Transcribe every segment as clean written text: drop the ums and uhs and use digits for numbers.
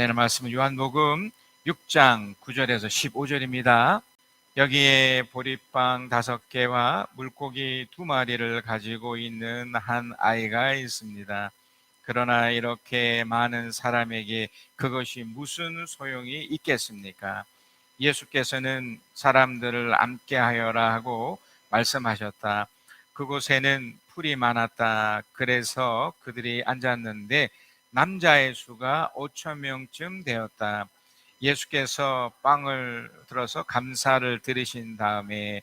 은혜의 말씀은 요한복음 6장 9절에서 15절입니다. 여기에 보리빵 5개와 물고기 2마리를 가지고 있는 한 아이가 있습니다. 그러나 이렇게 많은 사람에게 그것이 무슨 소용이 있겠습니까? 예수께서는 사람들을 앉게 하여라 하고 말씀하셨다. 그곳에는 풀이 많았다. 그래서 그들이 앉았는데 남자의 수가 5천 명쯤 되었다. 예수께서 빵을 들어서 감사를 드리신 다음에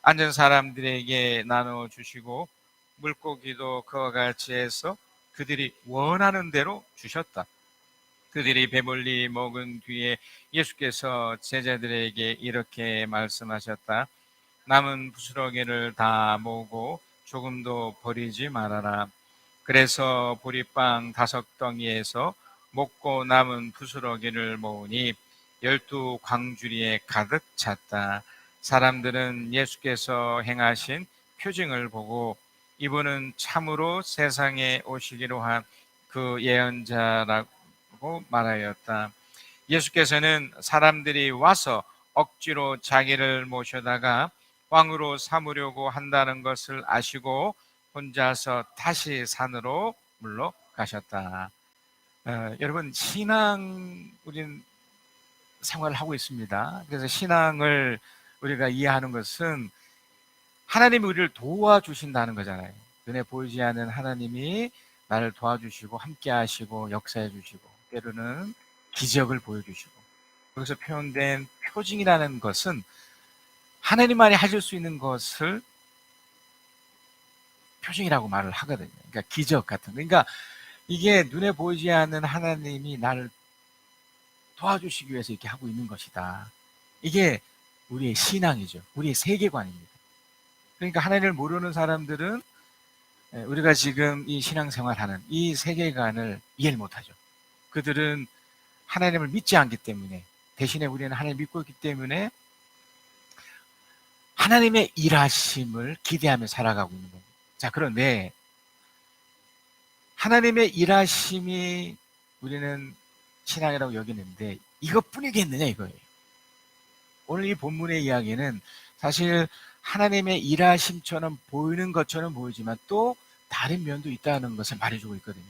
앉은 사람들에게 나눠 주시고 물고기도 그와 같이 해서 그들이 원하는 대로 주셨다. 그들이 배불리 먹은 뒤에 예수께서 제자들에게 이렇게 말씀하셨다. 남은 부스러기를 다 모으고 조금도 버리지 말아라. 그래서 보리빵 5덩이에서 먹고 남은 부스러기를 모으니 12광주리에 가득 찼다. 사람들은 예수께서 행하신 표징을 보고 이분은 참으로 세상에 오시기로 한 그 예언자라고 말하였다. 예수께서는 사람들이 와서 억지로 자기를 모셔다가 왕으로 삼으려고 한다는 것을 아시고 혼자서 다시 산으로 물러가셨다. 여러분, 우리는 생활을 하고 있습니다. 그래서 신앙을 우리가 이해하는 것은 하나님이 우리를 도와주신다는 거잖아요. 눈에 보이지 않는 하나님이 나를 도와주시고 함께 하시고 역사해 주시고 때로는 기적을 보여주시고, 여기서 표현된 표징이라는 것은 하나님만이 하실 수 있는 것을 표징이라고 말을 하거든요. 그러니까 기적 같은 거. 그러니까 이게 눈에 보이지 않는 하나님이 나를 도와주시기 위해서 이렇게 하고 있는 것이다. 이게 우리의 신앙이죠. 우리의 세계관입니다. 그러니까 하나님을 모르는 사람들은 우리가 지금 이 신앙생활하는 이 세계관을 이해를 못하죠. 그들은 하나님을 믿지 않기 때문에, 대신에 우리는 하나님을 믿고 있기 때문에 하나님의 일하심을 기대하며 살아가고 있는 겁니다. 자, 그런데 하나님의 일하심이 우리는 신앙이라고 여기는데 이것뿐이겠느냐 이거예요. 오늘 이 본문의 이야기는 사실 하나님의 일하심처럼 보이는 것처럼 보이지만 또 다른 면도 있다는 것을 말해주고 있거든요.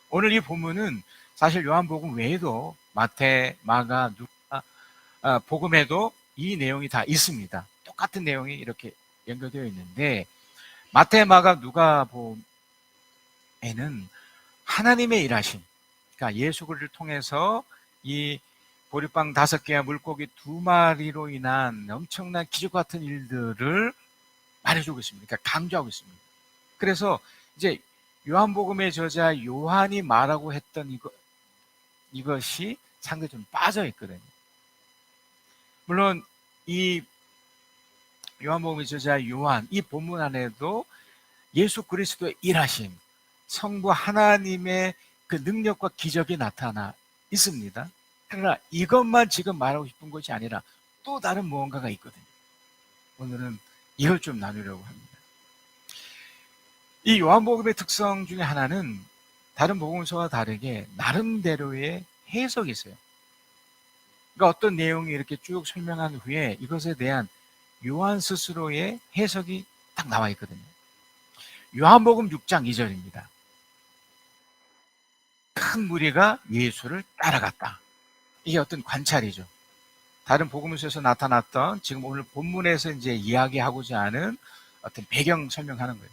오늘 이 본문은 사실 요한복음 외에도 마태, 마가, 누가, 복음에도 이 내용이 다 있습니다. 똑같은 내용이 이렇게 연결되어 있는데 마태, 마가, 누가복음에는 하나님의 일하심, 그러니까 예수 그리스도를 통해서 이 보리빵 5개와 물고기 2마리로 인한 엄청난 기적 같은 일들을 말해주고 있습니다. 그러니까 강조하고 있습니다. 그래서 이제 요한복음의 저자 요한이 말하고 했던 이것이 상당히 좀 빠져 있거든요. 물론 이 요한복음의 저자 요한, 이 본문 안에도 예수 그리스도의 일하심, 성부 하나님의 그 능력과 기적이 나타나 있습니다. 그러나 이것만 지금 말하고 싶은 것이 아니라 또 다른 무언가가 있거든요. 오늘은 이걸 좀 나누려고 합니다. 이 요한복음의 특성 중에 하나는 다른 복음서와 다르게 나름대로의 해석이 있어요. 그러니까 어떤 내용이 이렇게 쭉 설명한 후에 이것에 대한 요한 스스로의 해석이 딱 나와 있거든요. 요한복음 6장 2절입니다. 큰 무리가 예수를 따라갔다. 이게 어떤 관찰이죠. 다른 복음서에서 나타났던 지금 오늘 본문에서 이제 이야기하고자 하는 어떤 배경 설명하는 거예요.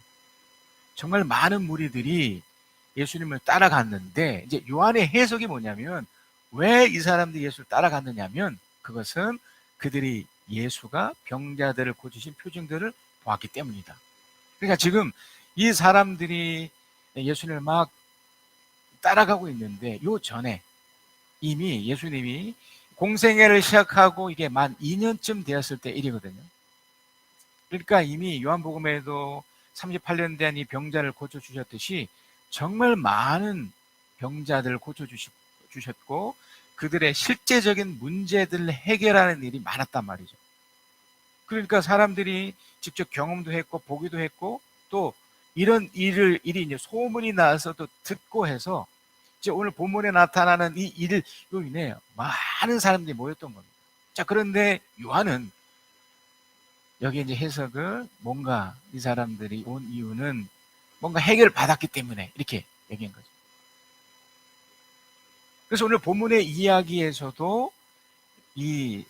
정말 많은 무리들이 예수님을 따라갔는데 이제 요한의 해석이 뭐냐면 왜 이 사람들이 예수를 따라갔느냐면 그것은 그들이 예수가 병자들을 고치신 표징들을 보았기 때문이다. 그러니까 지금 이 사람들이 예수님을 막 따라가고 있는데 요 전에 이미 예수님이 공생애를 시작하고 이게 만 2년쯤 되었을 때 일이거든요. 그러니까 이미 요한복음에도 38년 된 이 병자를 고쳐주셨듯이 정말 많은 병자들을 고쳐주셨고 그들의 실제적인 문제들을 해결하는 일이 많았단 말이죠. 그러니까 사람들이 직접 경험도 했고 보기도 했고 또 이런 일이 이제 소문이 나서 또 듣고 해서 이제 오늘 본문에 나타나는 이 일로 인해 많은 사람들이 모였던 겁니다. 자, 그런데 요한은 여기 이제 해석을 뭔가 이 사람들이 온 이유는 뭔가 해결을 받았기 때문에 이렇게 얘기한 거죠. 그래서 오늘 본문의 이야기에서도 이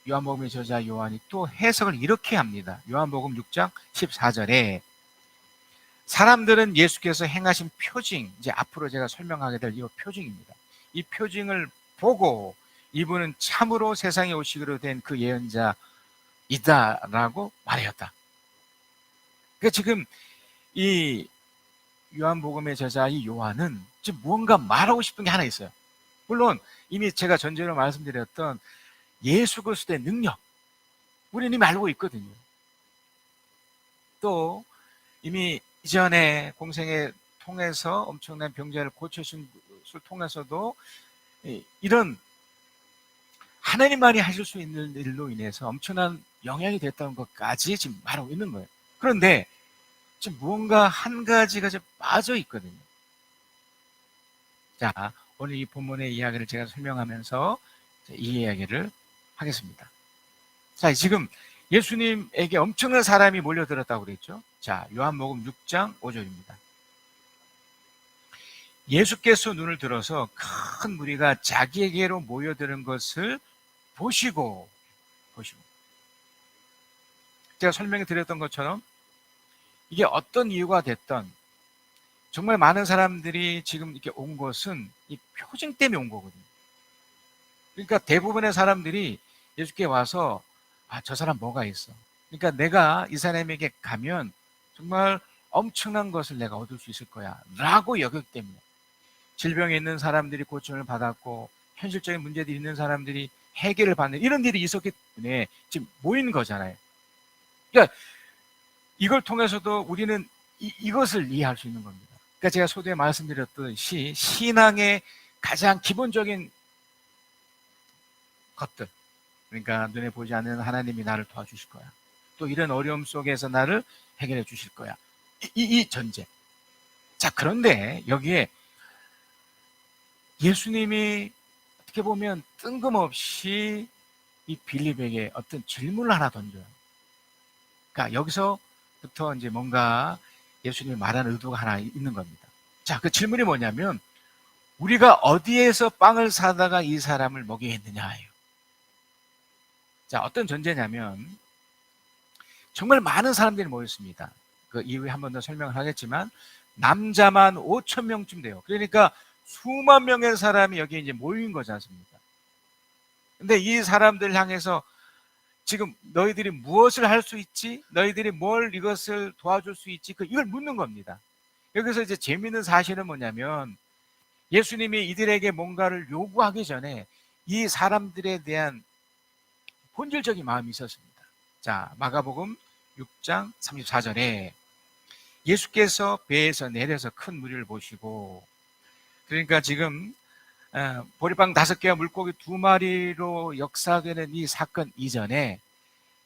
요한복음의 저자 요한이 또 해석을 이렇게 합니다. 요한복음 6장 14절에 사람들은 예수께서 행하신 표징, 이제 앞으로 제가 설명하게 될 이 표징입니다. 이 표징을 보고 이분은 참으로 세상에 오시기로 된 그 예언자이다라고 말하였다. 그러니까 지금 이 요한복음의 저자 이 요한은 지금 무언가 말하고 싶은 게 하나 있어요. 물론 이미 제가 전제로 말씀드렸던 예수 그리스도의 능력, 우리는 이미 알고 있거든요. 또 이미 이전에 공생에 통해서 엄청난 병자를 고쳐신 것을 통해서도 이런 하나님만이 하실 수 있는 일로 인해서 엄청난 영향이 됐다는 것까지 지금 말하고 있는 거예요. 그런데 지금 무언가 한 가지가 좀 빠져 있거든요. 자, 오늘 이 본문의 이야기를 제가 설명하면서 이 이야기를 하겠습니다. 자, 지금 예수님에게 엄청난 사람이 몰려들었다고 그랬죠. 자, 요한복음 6장 5절입니다. 예수께서 눈을 들어서 큰 무리가 자기에게로 모여드는 것을 보시고 제가 설명해 드렸던 것처럼 이게 어떤 이유가 됐던 정말 많은 사람들이 지금 이렇게 온 것은 이 표징 때문에 온 거거든요. 그러니까 대부분의 사람들이 예수께 와서 저 사람 뭐가 있어. 그러니까 내가 이 사람에게 가면 정말 엄청난 것을 내가 얻을 수 있을 거야 라고 여겼기 때문에 질병에 있는 사람들이 고침을 받았고 현실적인 문제들이 있는 사람들이 해결을 받는 이런 일이 있었기 때문에 지금 모인 거잖아요. 그러니까 이걸 통해서도 우리는 이것을 이해할 수 있는 겁니다. 그러니까 제가 소두에 말씀드렸듯이 신앙의 가장 기본적인 것들, 그러니까 눈에 보이지 않는 하나님이 나를 도와주실 거야. 또 이런 어려움 속에서 나를 해결해 주실 거야. 이 전제. 자, 그런데 여기에 예수님이 어떻게 보면 뜬금없이 이 빌립에게 어떤 질문을 하나 던져요. 그러니까 여기서부터 이제 뭔가 예수님이 말하는 의도가 하나 있는 겁니다. 자, 그 질문이 뭐냐면 우리가 어디에서 빵을 사다가 이 사람을 먹이겠느냐예요. 자, 어떤 전제냐면 정말 많은 사람들이 모였습니다. 그 이후에 한 번 더 설명을 하겠지만 남자만 5천 명쯤 돼요. 그러니까 수만 명의 사람이 여기에 이제 모인 거지 않습니까? 근데 이 사람들 향해서 지금 너희들이 무엇을 할 수 있지? 너희들이 뭘 이것을 도와줄 수 있지? 이걸 묻는 겁니다. 여기서 이제 재미있는 사실은 뭐냐면 예수님이 이들에게 뭔가를 요구하기 전에 이 사람들에 대한 본질적인 마음이 있었습니다. 자, 마가복음 6장 34절에 예수께서 배에서 내려서 큰 무리를 보시고, 그러니까 지금 보리빵 5개와 물고기 2마리로 역사되는 이 사건 이전에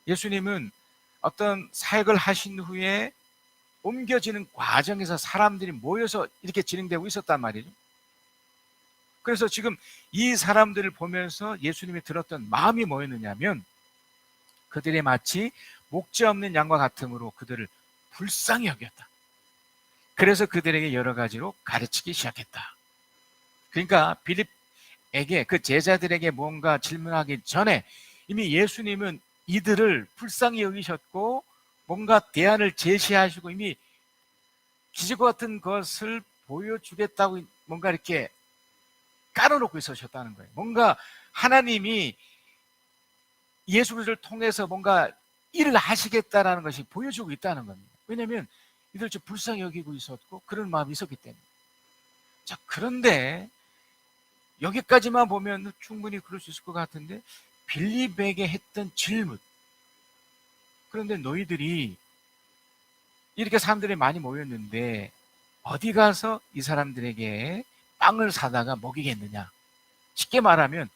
예수님은 어떤 사역을 하신 후에 옮겨지는 과정에서 사람들이 모여서 이렇게 진행되고 있었단 말이죠. 그래서 지금 이 사람들을 보면서 예수님이 들었던 마음이 뭐였느냐면 그들이 마치 목자 없는 양과 같으므로 그들을 불쌍히 여겼다. 그래서 그들에게 여러 가지로 가르치기 시작했다. 그러니까 빌립에게 그 제자들에게 뭔가 질문하기 전에 이미 예수님은 이들을 불쌍히 여기셨고 뭔가 대안을 제시하시고 이미 기적 같은 것을 보여주겠다고 뭔가 이렇게 깔아놓고 있으셨다는 거예요. 뭔가 하나님이 예수 그리스도를 통해서 뭔가 일을 하시겠다라는 것이 보여주고 있다는 겁니다. 왜냐하면 이들 좀 불쌍히 여기고 있었고 그런 마음이 있었기 때문에. 자, 그런데 여기까지만 보면 충분히 그럴 수 있을 것 같은데 빌립에게 했던 질문, 그런데 너희들이 이렇게 사람들이 많이 모였는데 어디 가서 이 사람들에게 빵을 사다가 먹이겠느냐? 쉽게 말하면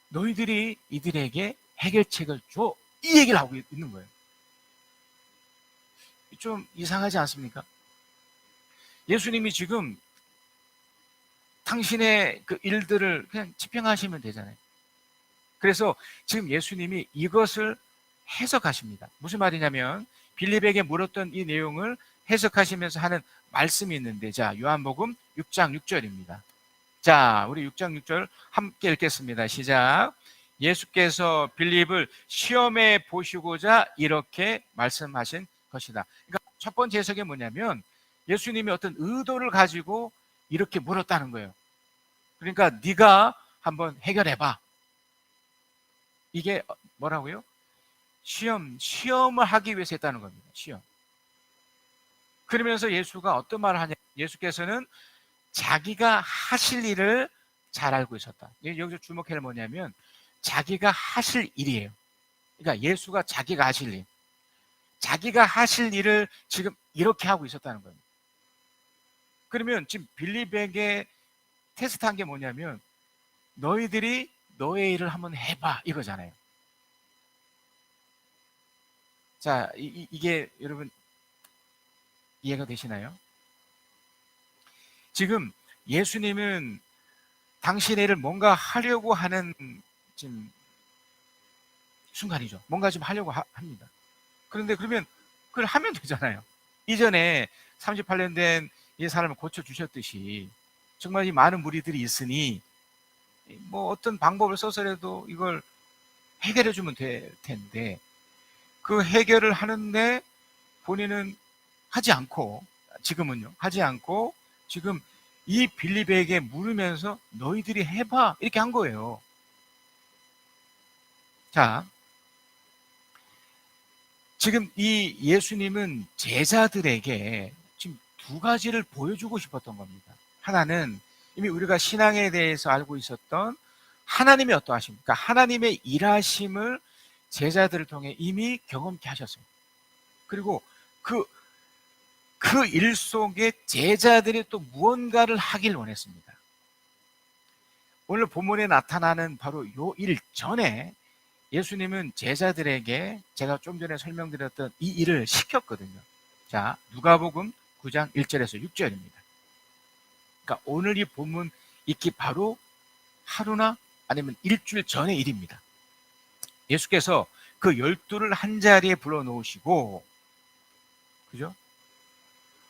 너희들이 이들에게 해결책을 줘, 이 얘기를 하고 있는 거예요. 좀 이상하지 않습니까? 예수님이 지금 당신의 그 일들을 그냥 집행하시면 되잖아요. 그래서 지금 예수님이 이것을 해석하십니다. 무슨 말이냐면 빌립에게 물었던 이 내용을 해석하시면서 하는 말씀이 있는데, 자, 요한복음 6장 6절입니다. 자, 우리 6장 6절 함께 읽겠습니다. 시작. 예수께서 빌립을 시험해 보시고자 이렇게 말씀하신 것이다. 그러니까 첫 번째 해석이 뭐냐면 예수님이 어떤 의도를 가지고 이렇게 물었다는 거예요. 그러니까 네가 한번 해결해봐. 이게 뭐라고요? 시험을 하기 위해서 했다는 겁니다. 시험. 그러면서 예수가 어떤 말을 하냐? 예수께서는 자기가 하실 일을 잘 알고 있었다. 여기서 주목할 뭐냐면 자기가 하실 일이에요. 그러니까 예수가 자기가 하실 일, 자기가 하실 일을 지금 이렇게 하고 있었다는 겁니다. 그러면 지금 빌립에게 테스트한 게 뭐냐면 너희들이 너의 일을 한번 해봐 이거잖아요. 자, 이게 여러분 이해가 되시나요? 지금 예수님은 당신의 일을 뭔가 하려고 하는 지금 순간이죠. 뭔가 좀 하려고 합니다. 그런데 그러면 그걸 하면 되잖아요. 이전에 38년 된 이 사람을 고쳐주셨듯이 정말 이 많은 무리들이 있으니 뭐 어떤 방법을 써서라도 이걸 해결해 주면 될 텐데 그 해결을 하는데 본인은 하지 않고 지금은요. 하지 않고 지금 이 빌립에게 물으면서 너희들이 해봐 이렇게 한 거예요. 자, 지금 이 예수님은 제자들에게 지금 두 가지를 보여주고 싶었던 겁니다. 하나는 이미 우리가 신앙에 대해서 알고 있었던 하나님이 어떠하십니까? 하나님의 일하심을 제자들을 통해 이미 경험케 하셨어요. 그리고 그 일 속에 제자들이 또 무언가를 하길 원했습니다. 오늘 본문에 나타나는 바로 요 일 전에 예수님은 제자들에게 제가 좀 전에 설명드렸던 이 일을 시켰거든요. 자, 누가복음 9장 1절에서 6절입니다. 그러니까 오늘 이 본문 읽기 바로 하루나 아니면 일주일 전의 일입니다. 예수께서 그 12를 한자리에 불러놓으시고, 그죠?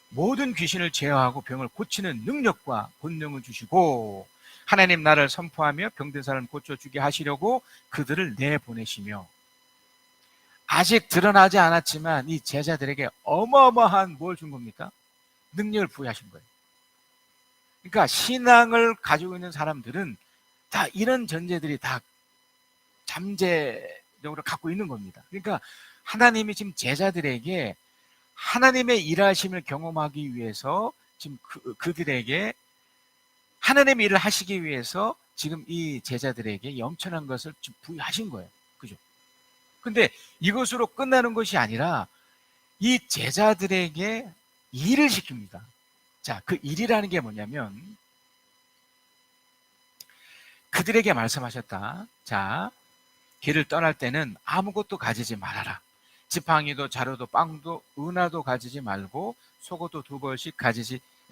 모든 귀신을 제어하고 병을 고치는 능력과 본능을 주시고 하나님 나라를 선포하며 병든 사람을 고쳐주게 하시려고 그들을 내보내시며, 아직 드러나지 않았지만 이 제자들에게 어마어마한 뭘 준 겁니까? 능력을 부여하신 거예요. 그러니까 신앙을 가지고 있는 사람들은 다 이런 전제들이 다 잠재적으로 갖고 있는 겁니다. 그러니까 하나님이 지금 제자들에게 하나님의 일하심을 경험하기 위해서 지금 그들에게 하나님의 일을 하시기 위해서 지금 이 제자들에게 엄청난 것을 부여하신 거예요. 그죠? 근데 이것으로 끝나는 것이 아니라 이 제자들에게 일을 시킵니다. 자, 그 일이라는 게 뭐냐면 그들에게 말씀하셨다. 자, 길을 떠날 때는 아무것도 가지지 말아라. 지팡이도 자루도 빵도 은화도 가지지 말고 속옷도 2벌씩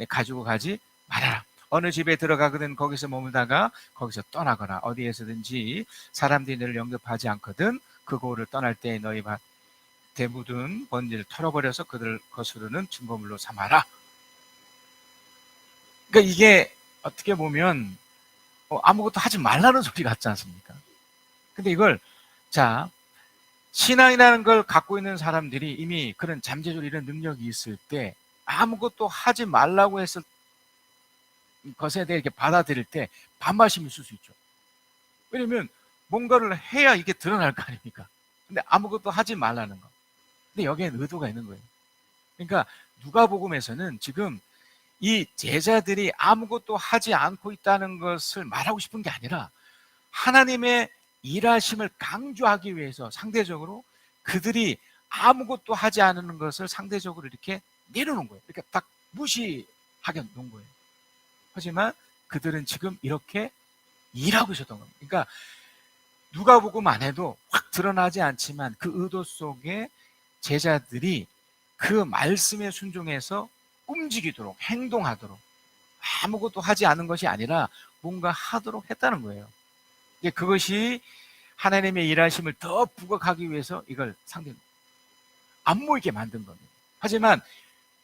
가지고 가지 말아라. 어느 집에 들어가거든 거기서 머물다가 거기서 떠나거나 어디에서든지 사람들이 너를 영접하지 않거든 그 고을을 떠날 때 너희 밭에 묻은 번지를 털어버려서 그들을 거스르는 증거물로 삼아라. 그러니까 이게 어떻게 보면 아무것도 하지 말라는 소리 같지 않습니까? 근데 이걸 자 신앙이라는 걸 갖고 있는 사람들이 이미 그런 잠재적으로 이런 능력이 있을 때 아무것도 하지 말라고 했을 것에 대해 이렇게 받아들일 때 반발심이 있을 수 있죠. 왜냐면 뭔가를 해야 이게 드러날 거 아닙니까? 근데 아무것도 하지 말라는 거. 근데 여기엔 의도가 있는 거예요. 그러니까 누가복음에서는 지금 이 제자들이 아무것도 하지 않고 있다는 것을 말하고 싶은 게 아니라 하나님의 일하심을 강조하기 위해서 상대적으로 그들이 아무것도 하지 않는 것을 상대적으로 이렇게 내려놓은 거예요. 그러니까 딱 무시하게 놓은 거예요. 하지만 그들은 지금 이렇게 일하고 있었던 겁니다. 그러니까 누가복음 안에도 확 드러나지 않지만 그 의도 속에 제자들이 그 말씀에 순종해서 움직이도록 행동하도록 아무것도 하지 않은 것이 아니라 뭔가 하도록 했다는 거예요. 그것이 하나님의 일하심을 더 부각하기 위해서 이걸 상대로 안 모이게 만든 겁니다. 하지만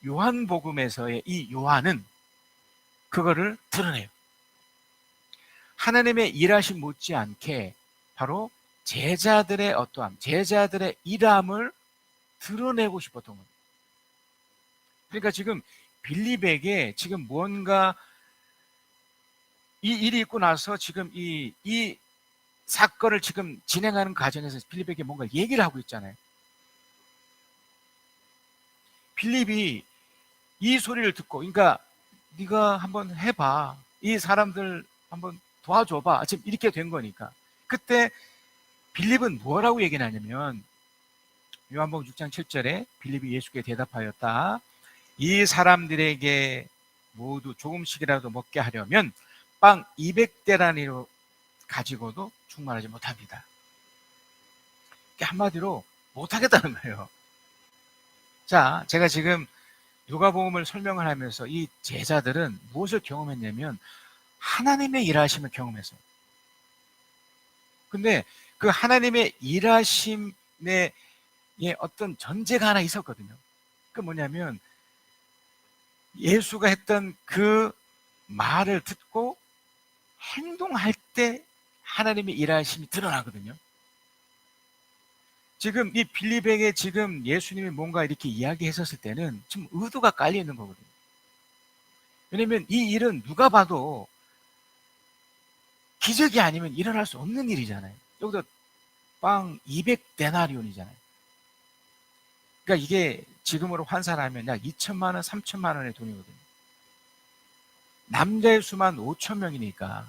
요한복음에서의 이 요한은 그거를 드러내요. 하나님의 일하심 못지않게 바로 제자들의 어떠함, 제자들의 일함을 드러내고 싶었던 겁니다. 그러니까 지금 빌립에게 지금 무언가 이 일이 있고 나서 지금 이 사건을 지금 진행하는 과정에서 빌립에게 뭔가 얘기를 하고 있잖아요. 빌립이 이 소리를 듣고, 그러니까 네가 한번 해봐, 이 사람들 한번 도와줘봐, 지금 이렇게 된 거니까. 그때 빌립은 뭐라고 얘기를 하냐면 요한복음 6장 7절에 빌립이 예수께 대답하였다. 이 사람들에게 모두 조금씩이라도 먹게 하려면 빵 200데나리로 가지고도 충만하지 못합니다. 한마디로 못하겠다는 거예요. 자, 제가 지금 누가복음을 설명을 하면서 이 제자들은 무엇을 경험했냐면 하나님의 일하심을 경험했어요. 근데 그 하나님의 일하심의 어떤 전제가 하나 있었거든요. 그 뭐냐면 예수가 했던 그 말을 듣고 행동할 때 하나님의 일하심이 드러나거든요. 지금 이 빌립에게 지금 예수님이 뭔가 이렇게 이야기했었을 때는 지금 의도가 깔려 있는 거거든요. 왜냐면 이 일은 누가 봐도 기적이 아니면 일어날 수 없는 일이잖아요. 여기서 빵 200데나리온이잖아요. 그러니까 이게 지금으로 환산하면 약 2천만 원, 3천만 원의 돈이거든요. 남자의 수만 5천 명이니까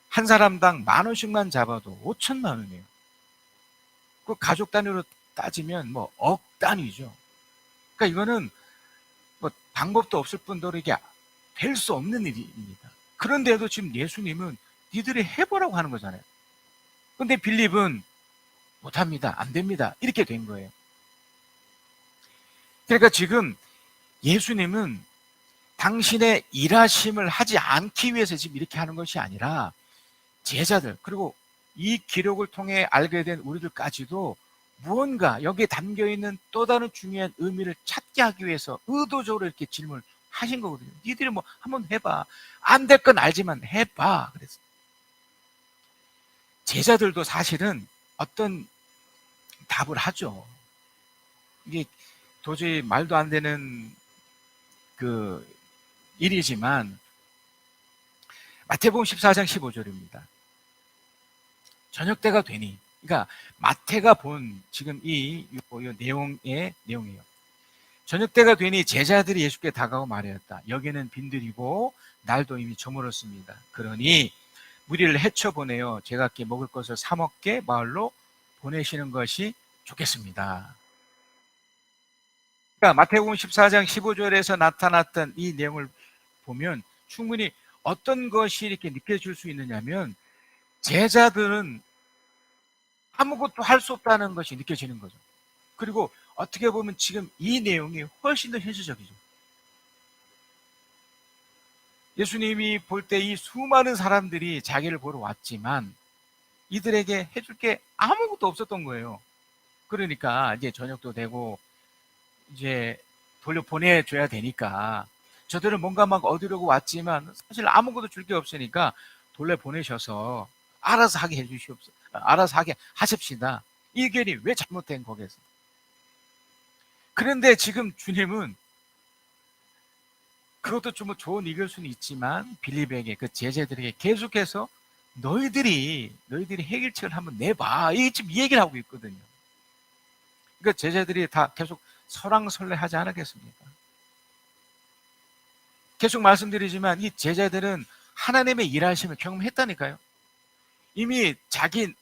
한 사람당 10,000원씩만 잡아도 5천만 원이에요. 그 가족 단위로 따지면 뭐 억 단위죠. 그러니까 이거는 뭐 방법도 없을 뿐더러 이게 될 수 없는 일입니다. 그런데도 지금 예수님은 니들이 해보라고 하는 거잖아요. 근데 빌립은 못합니다, 안 됩니다, 이렇게 된 거예요. 그러니까 지금 예수님은 당신의 일하심을 하지 않기 위해서 지금 이렇게 하는 것이 아니라 제자들, 그리고 이 기록을 통해 알게 된 우리들까지도 무언가 여기에 담겨있는 또 다른 중요한 의미를 찾게 하기 위해서 의도적으로 이렇게 질문을 하신 거거든요. 니들이 뭐 한번 해봐, 안 될 건 알지만 해봐, 그래서 제자들도 사실은 어떤 답을 하죠. 이게 도저히 말도 안 되는 그 일이지만 마태복음 14장 15절입니다. 저녁 때가 되니, 그러니까 마태가 본 지금 이 내용이에요. 저녁 때가 되니 제자들이 예수께 다가오고 말하였다. 여기는 빈들이고 날도 이미 저물었습니다. 그러니 무리를 헤쳐 보내어 제각기 먹을 것을 사 먹게 마을로 보내시는 것이 좋겠습니다. 그러니까 마태복음 14장 15절에서 나타났던 이 내용을 보면 충분히 어떤 것이 이렇게 느껴질 수 있느냐면 제자들은 아무것도 할 수 없다는 것이 느껴지는 거죠. 그리고 어떻게 보면 지금 이 내용이 훨씬 더 현실적이죠. 예수님이 볼 때 이 수많은 사람들이 자기를 보러 왔지만 이들에게 해줄 게 아무것도 없었던 거예요. 그러니까 이제 저녁도 되고 이제 돌려보내줘야 되니까 저들은 뭔가 막 얻으려고 왔지만 사실 아무것도 줄 게 없으니까 돌려보내셔서 알아서 하게 해주시옵소서, 알아서 하게 하십시다. 이 의견이 왜 잘못된 거겠어? 그런데 지금 주님은 그것도 좀 좋은 의견일 수는 있지만 빌립에게, 그 제자들에게 계속해서 너희들이 해결책을 한번 내봐, 이 지금 이 얘기를 하고 있거든요. 그러니까 제자들이 다 계속 설왕설래 하지 않았겠습니까? 계속 말씀드리지만 이 제자들은 하나님의 일하심을 경험했다니까요. 이미 자기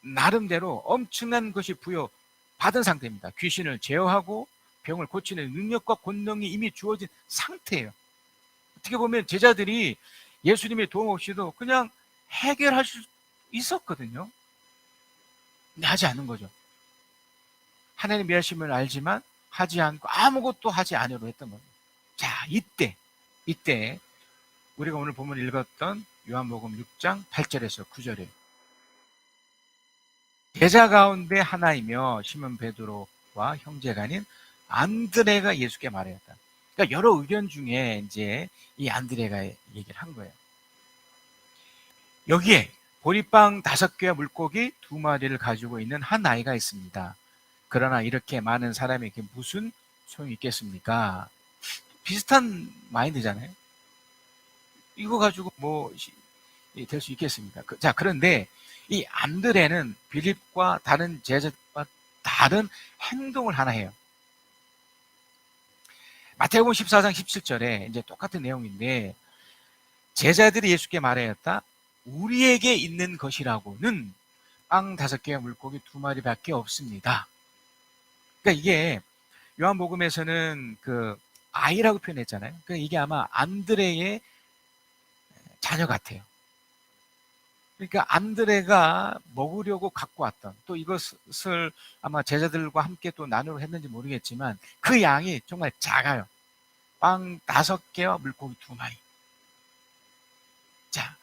나름대로 엄청난 것이 부여받은 상태입니다. 귀신을 제어하고 병을 고치는 능력과 권능이 이미 주어진 상태예요. 어떻게 보면 제자들이 예수님의 도움 없이도 그냥 해결할 수 있었거든요. 근데 하지 않는 거죠. 하나님의 일하심을 알지만 하지 않고 아무것도 하지 않으려 했던 겁니다. 자, 이때 우리가 오늘 본문 읽었던 요한복음 6장 8절에서 9절에 제자 가운데 하나이며 시몬 베드로와 형제가 아닌 안드레가 예수께 말하였다. 그러니까 여러 의견 중에 이제 이 안드레가 얘기를 한 거예요. 여기에 보리빵 5개와 물고기 2마리를 가지고 있는 한 아이가 있습니다. 그러나 이렇게 많은 사람에게 무슨 소용이 있겠습니까? 비슷한 마인드잖아요. 이거 가지고 뭐 될 수 있겠습니까? 자, 그런데 이 안드레는 빌립과 다른 제자들과 다른 행동을 하나 해요. 마태복음 14장 17절에 이제 똑같은 내용인데 제자들이 예수께 말하였다. 우리에게 있는 것이라고는 빵 5개와 물고기 2마리밖에 없습니다. 그러니까 이게 요한복음에서는 그 아이라고 표현했잖아요. 그러니까 이게 아마 안드레의 자녀 같아요. 그러니까 안드레가 먹으려고 갖고 왔던, 또 이것을 아마 제자들과 함께 또 나누려 했는지 모르겠지만 그 양이 정말 작아요. 빵 5개와 물고기 2마리. 자,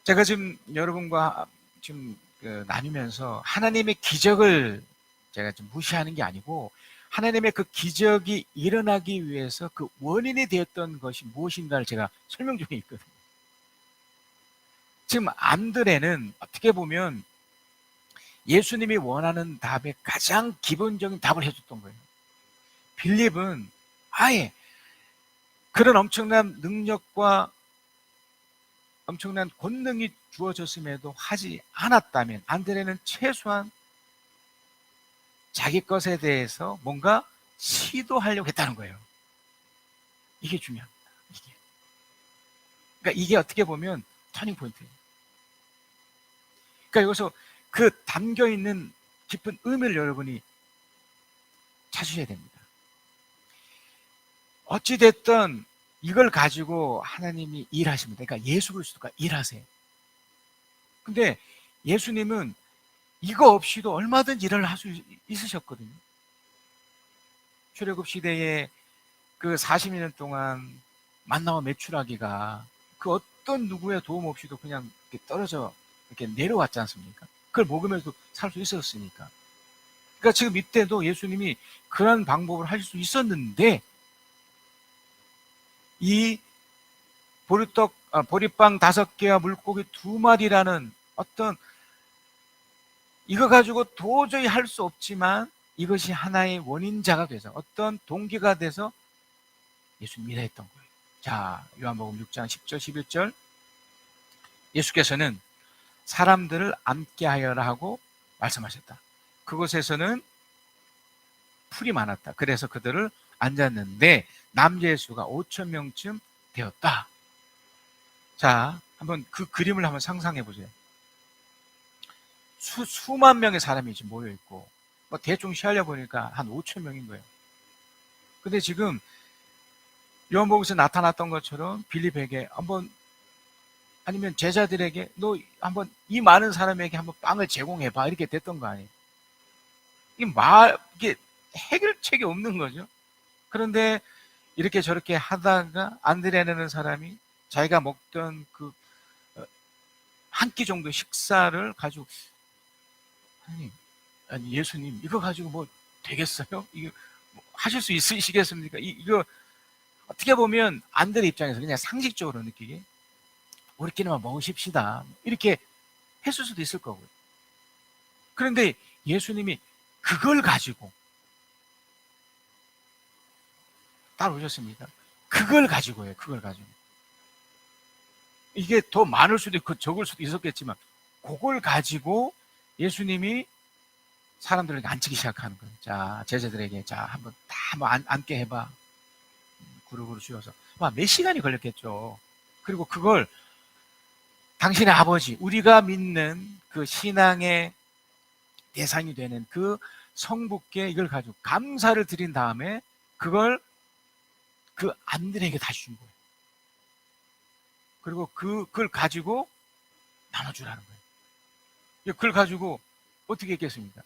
제가 지금 여러분과 지금 나누면서 하나님의 기적을 제가 좀 무시하는 게 아니고 하나님의 그 기적이 일어나기 위해서 그 원인이 되었던 것이 무엇인가를 제가 설명 중에 있거든요. 지금 안드레는 어떻게 보면 예수님이 원하는 답에 가장 기본적인 답을 해줬던 거예요. 빌립은 아예 그런 엄청난 능력과 엄청난 권능이 주어졌음에도 하지 않았다면 안드레는 최소한 자기 것에 대해서 뭔가 시도하려고 했다는 거예요. 이게 중요합니다. 그러니까 이게 어떻게 보면 터닝 포인트예요. 그러니까 여기서 그 담겨 있는 깊은 의미를 여러분이 찾으셔야 됩니다. 어찌됐든 이걸 가지고 하나님이 일하십니다. 그러니까 예수 그리스도가 일하세요. 근데 예수님은 이거 없이도 얼마든지 일을 할 수 있으셨거든요. 출애굽 시대에 그 40년 동안 만나와 메추라기가 그 어떤 누구의 도움 없이도 그냥 이렇게 떨어져 이렇게 내려왔지 않습니까? 그걸 먹으면서 살 수 있었으니까. 그러니까 지금 이때도 예수님이 그런 방법을 할 수 있었는데 이 보리빵 5개와 물고기 2마리라는 어떤 이거 가지고 도저히 할 수 없지만 이것이 하나의 원인자가 돼서 어떤 동기가 돼서 예수님 일했던 거예요. 자, 요한복음 6장 10절 11절 예수께서는 사람들을 앉게 하여라 하고 말씀하셨다. 그곳에서는 풀이 많았다. 그래서 그들을 앉았는데 남자의 수가 5천 명쯤 되었다. 자, 한번 그 그림을 한번 상상해 보세요. 수만 명의 사람이 지금 모여 있고 뭐 대충 시하려 보니까 한 5천 명인 거예요. 근데 지금 요한복음에서 나타났던 것처럼 빌립에게 한번 아니면 제자들에게 너 한번 이 많은 사람에게 한번 빵을 제공해봐 이렇게 됐던 거 아니에요. 이게 해결책이 없는 거죠. 그런데 이렇게 저렇게 하다가 안드레라는 사람이 자기가 먹던 그 한 끼 정도 식사를 가지고 아니 예수님 이거 가지고 뭐 되겠어요? 이거 뭐 하실 수 있으시겠습니까? 이거 어떻게 보면 안드레 입장에서 그냥 상식적으로 느끼게 우리끼리만 먹으십시다 이렇게 했을 수도 있을 거고요. 그런데 예수님이 그걸 가지고 따라오셨습니까? 그걸 가지고요. 그걸 가지고 이게 더 많을 수도 있고 적을 수도 있었겠지만 그걸 가지고 예수님이 사람들에게 앉히기 시작하는 거예요. 자, 제자들에게 자 한번 다 한번 앉게 해봐. 그룹으로 씌워서 몇 시간이 걸렸겠죠. 그리고 그걸 당신의 아버지, 우리가 믿는 그 신앙의 대상이 되는 그 성부께 이걸 가지고 감사를 드린 다음에 그걸 그 안드레에게 다시 준 거예요. 그리고 그걸 가지고 나눠주라는 거예요. 그걸 가지고 어떻게 했겠습니까?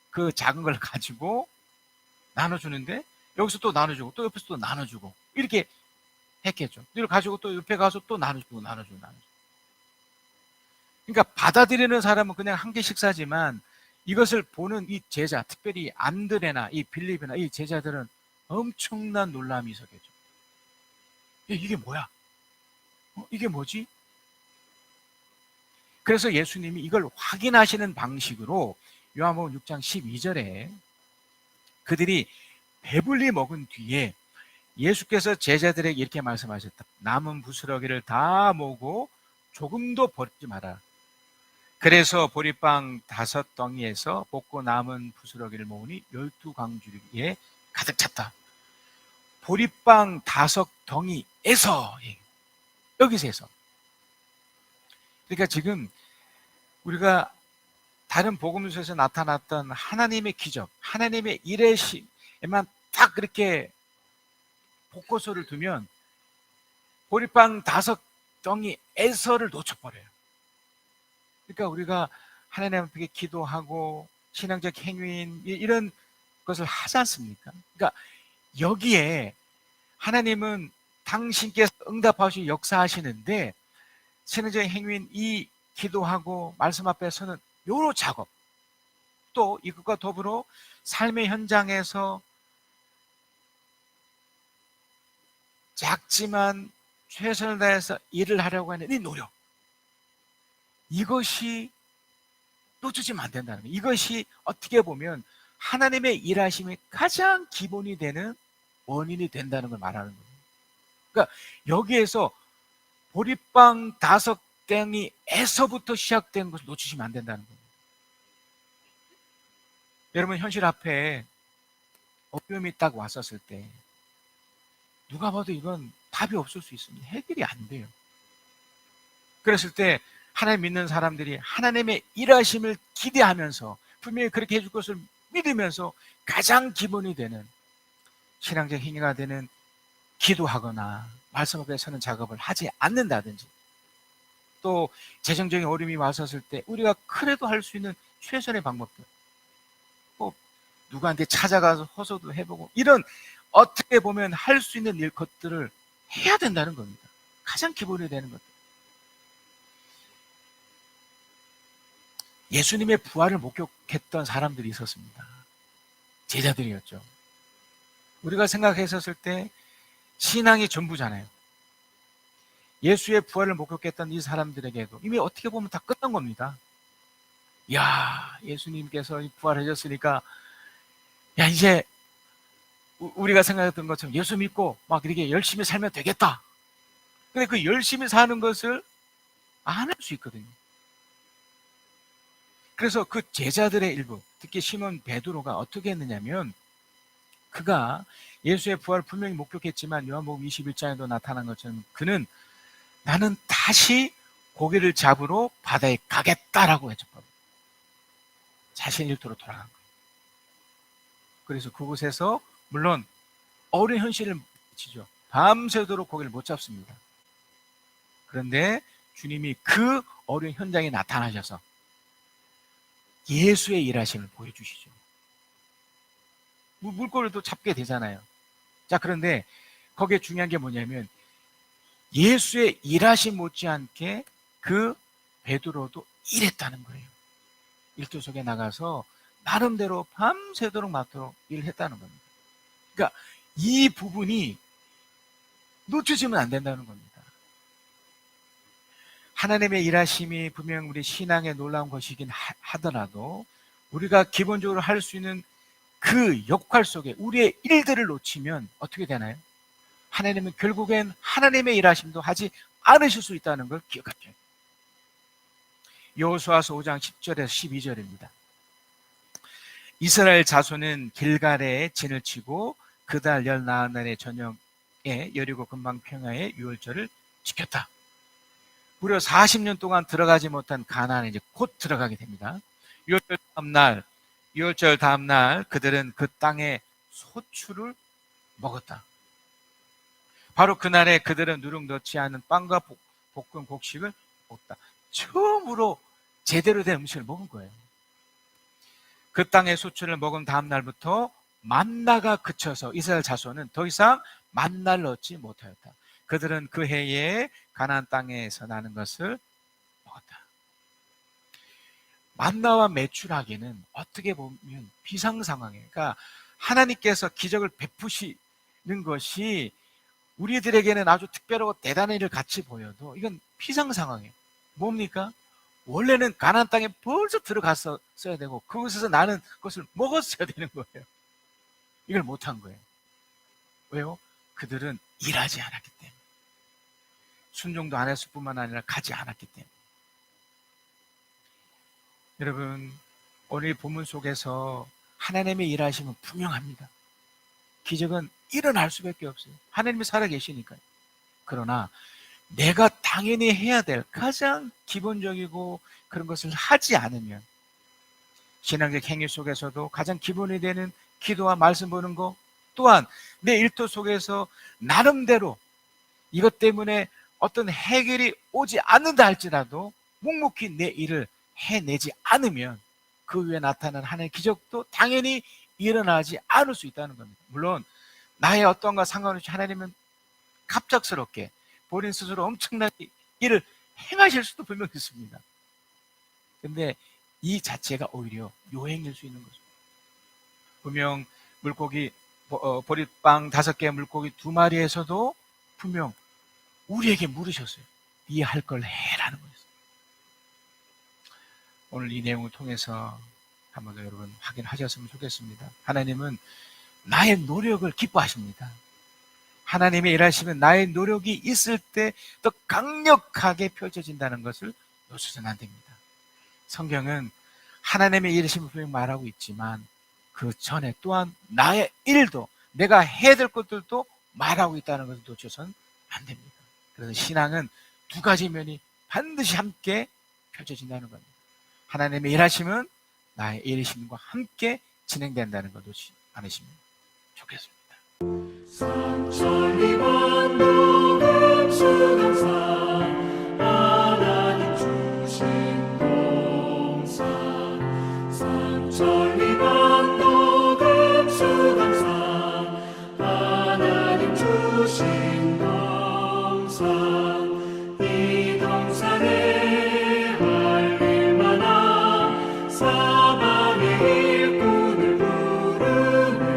그 작은 걸 가지고 나눠주는데 여기서 또 나눠주고 또 옆에서 또 나눠주고 이렇게 했겠죠. 이걸 가지고 또 옆에 가서 또 나눠주고 나눠주고 나눠주고. 그러니까 받아들이는 사람은 그냥 한 개 식사지만 이것을 보는 이 제자, 특별히 안드레나 이 빌립이나 이 제자들은 엄청난 놀람이 있었겠죠. 이게 뭐야? 이게 뭐지? 그래서 예수님이 이걸 확인하시는 방식으로 요한복음 6장 12절에 그들이 배불리 먹은 뒤에 예수께서 제자들에게 이렇게 말씀하셨다. 남은 부스러기를 다 모으고 조금도 버리지 마라. 그래서 보리빵 5덩이에서 볶고 남은 부스러기를 모으니 12광주리에 가득 찼다. 보리빵 5덩이에서, 여기서 해서. 그러니까 지금 우리가 다른 복음서에서 나타났던 하나님의 기적, 하나님의 일하심에만 딱 그렇게 포커스를 두면 보리빵 5덩이에서를 놓쳐버려요. 그러니까 우리가 하나님 앞에 기도하고 신앙적 행위인 이런 것을 하지 않습니까? 그러니까 여기에 하나님은 당신께서 응답하시고 역사하시는데 신앙적인 행위인 이 기도하고 말씀 앞에 서는 요로 작업, 또 이것과 더불어 삶의 현장에서 작지만 최선을 다해서 일을 하려고 하는 이 노력, 이것이 놓치지면 안 된다는 거예요. 이것이 어떻게 보면 하나님의 일하심의 가장 기본이 되는 원인이 된다는 걸 말하는 거예요. 그러니까 여기에서 보리빵 5덩이에서부터 시작된 것을 놓치시면 안 된다는 거예요. 여러분, 현실 앞에 어려움이 딱 왔었을 때 누가 봐도 이건 답이 없을 수 있습니다. 해결이 안 돼요. 그랬을 때 하나님 믿는 사람들이 하나님의 일하심을 기대하면서 분명히 그렇게 해줄 것을 믿으면서 가장 기본이 되는 신앙적 행위가 되는 기도하거나 말씀 앞에 서는 작업을 하지 않는다든지, 또 재정적인 어려움이 왔었을 때 우리가 그래도 할 수 있는 최선의 방법들, 꼭 누구한테 찾아가서 호소도 해보고 이런 어떻게 보면 할 수 있는 것들을 해야 된다는 겁니다. 가장 기본이 되는 것들. 예수님의 부활을 목격했던 사람들이 있었습니다. 제자들이었죠. 우리가 생각했었을 때 신앙이 전부잖아요. 예수의 부활을 목격했던 이 사람들에게도 이미 어떻게 보면 다 끝난 겁니다. 야, 예수님께서 부활하셨으니까 야, 이제 우리가 생각했던 것처럼 예수 믿고 막 이렇게 열심히 살면 되겠다. 근데 그 열심히 사는 것을 안 할 수 있거든요. 그래서 그 제자들의 일부, 특히 시몬 베드로가 어떻게 했느냐면, 그가 예수의 부활을 분명히 목격했지만 요한복음 21장에도 나타난 것처럼 그는 나는 다시 고기를 잡으러 바다에 가겠다라고 했죠. 자신 일터로 돌아간 거예요. 그래서 그곳에서 물론 어려운 현실을 지죠. 밤새도록 고기를 못 잡습니다. 그런데 주님이 그 어려운 현장에 나타나셔서 예수의 일하심을 보여주시죠. 물고기를 또 잡게 되잖아요. 자, 그런데 거기에 중요한 게 뭐냐면 예수의 일하심 못지않게 그 베드로도 일했다는 거예요. 일도 속에 나가서 나름대로 밤새도록 맞도록 일했다는 겁니다. 그러니까 이 부분이 놓쳐지면 안 된다는 겁니다. 하나님의 일하심이 분명 우리 신앙의 놀라운 것이긴 하더라도 우리가 기본적으로 할 수 있는 그 역할 속에 우리의 일들을 놓치면 어떻게 되나요? 하나님은 결국엔 하나님의 일하심도 하지 않으실 수 있다는 걸 기억하죠. 여호수아서 5장 10절에서 12절입니다. 이스라엘 자손은 길갈에 진을 치고 그달 14날의 저녁에 여리고 근방 평야의 유월절을 지켰다. 무려 40년 동안 들어가지 못한 가나안에 이제 곧 들어가게 됩니다. 유월절 다음 날 그들은 그 땅의 소출을 먹었다. 바로 그날에 그들은 누룩 넣지 않은 빵과 볶은 곡식을 먹다. 처음으로 제대로 된 음식을 먹은 거예요. 그 땅의 소출을 먹은 다음 날부터 만나가 그쳐서 이스라엘 자손은 더 이상 만나를 얻지 못하였다. 그들은 그 해에 가나안 땅에서 나는 것을 먹었다. 만나와 메추라기는 어떻게 보면 비상 상황이에요. 그러니까 하나님께서 기적을 베푸시는 것이 우리들에게는 아주 특별하고 대단한 일을 같이 보여도 이건 비상 상황이에요. 뭡니까? 원래는 가나안 땅에 벌써 들어갔어야 되고 그곳에서 나는 것을 먹었어야 되는 거예요. 이걸 못한 거예요. 왜요? 그들은 일하지 않았기 때문에. 순종도 안 했을 뿐만 아니라 가지 않았기 때문에. 여러분, 오늘 본문 속에서 하나님의 일하심은 분명합니다. 기적은 일어날 수밖에 없어요. 하나님이 살아계시니까요. 그러나 내가 당연히 해야 될 가장 기본적이고 그런 것을 하지 않으면, 신앙적 행위 속에서도 가장 기본이 되는 기도와 말씀 보는 거, 또한 내 일터 속에서 나름대로 이것 때문에 어떤 해결이 오지 않는다 할지라도 묵묵히 내 일을 해내지 않으면 그 위에 나타난 하나님의 기적도 당연히 일어나지 않을 수 있다는 겁니다. 물론 나의 어떤 것과 상관없이 하나님은 갑작스럽게 본인 스스로 엄청나게 일을 행하실 수도 분명히 있습니다. 근데 이 자체가 오히려 요행일 수 있는 거죠. 분명 물고기 보리빵 5개, 물고기 2마리에서도 분명 우리에게 물으셨어요. 네 할 걸 해라는 거였어요. 오늘 이 내용을 통해서 한번 더 여러분 확인하셨으면 좋겠습니다. 하나님은 나의 노력을 기뻐하십니다. 하나님의 일하시면 나의 노력이 있을 때 더 강력하게 펼쳐진다는 것을 놓쳐서는 안 됩니다. 성경은 하나님의 일하심을 분명히 말하고 있지만 그 전에 또한 나의 일도, 내가 해야 될 것들도 말하고 있다는 것을 놓쳐서는 안 됩니다. 그래서 신앙은 두 가지 면이 반드시 함께 펼쳐진다는 겁니다. 하나님의 일하심은 나의 일하심과 함께 진행된다는 것 놓치지 않으시면 좋겠습니다. 상천리반 녹음 수강산 하나님 주신 동산, 상천리반 녹음 수강산 하나님 주신 동산, 이 동산에 할 일 많아 사방의 일꾼을 부르네.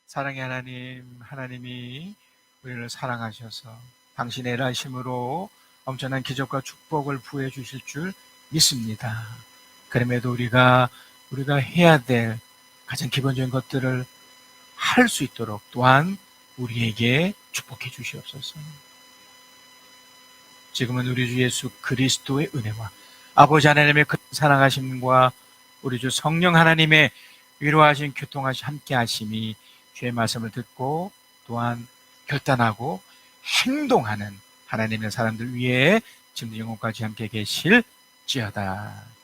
사랑의 하나님, 하나님이 우리를 사랑하셔서 당신의 일하심으로 엄청난 기적과 축복을 부해 주실 줄 믿습니다. 그럼에도 우리가 해야 될 가장 기본적인 것들을 할 수 있도록 또한 우리에게 축복해 주시옵소서. 지금은 우리 주 예수 그리스도의 은혜와 아버지 하나님의 큰 사랑하심과 우리 주 성령 하나님의 위로하신 교통하신 함께 하심이 주의 말씀을 듣고 또한 결단하고 행동하는 하나님의 사람들 위에 지금 영혼까지 함께 계실지어다.